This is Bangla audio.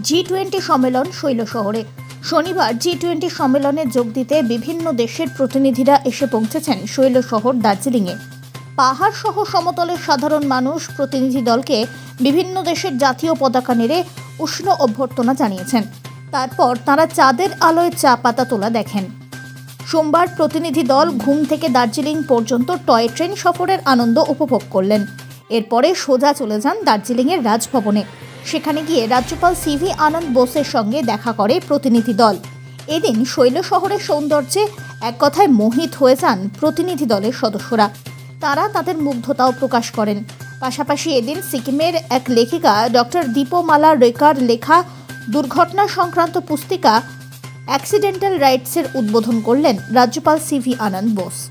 জি-20 সম্মেলন শৈলশহরে। শনিবার জি-20 সম্মেলনে যোগ দিতে বিভিন্ন দেশের প্রতিনিধিরা এসে পৌঁছেছেন শৈলশহর দার্জিলিংয়ে। পাহাড় সহ সমতলের সাধারণ মানুষ প্রতিনিধি দলকে বিভিন্ন দেশের জাতীয় পতাকা নেড়ে উষ্ণ অভ্যর্থনা জানিয়েছেন। তারপর তাঁরা চাঁদের আলোয় চা পাতা তোলা দেখেন। সোমবার প্রতিনিধি দল ঘুম থেকে দার্জিলিং পর্যন্ত টয় ট্রেন সফরের আনন্দ উপভোগ করলেন। এরপরে সোজা চলে যান দার্জিলিংয়ের রাজভবনে। সেখানে গিয়ে রাজ্যপাল সিভি আনন্দ বোসের সঙ্গে দেখা করে প্রতিনিধি দল। এদিন শৈলশহরের সৌন্দর্যে এক কথায় মোহিত হয়ে যান প্রতিনিধি দলের সদস্যরা। তারা তাদের মুগ্ধতাও প্রকাশ করেন। পাশাপাশি এদিন সিকিমের এক লেখিকা ডক্টর দীপমালা রেকার লেখা দুর্ঘটনা সংক্রান্ত পুস্তিকা অ্যাক্সিডেন্টাল রাইটসের উদ্বোধন করলেন রাজ্যপাল সিভি আনন্দ বোস।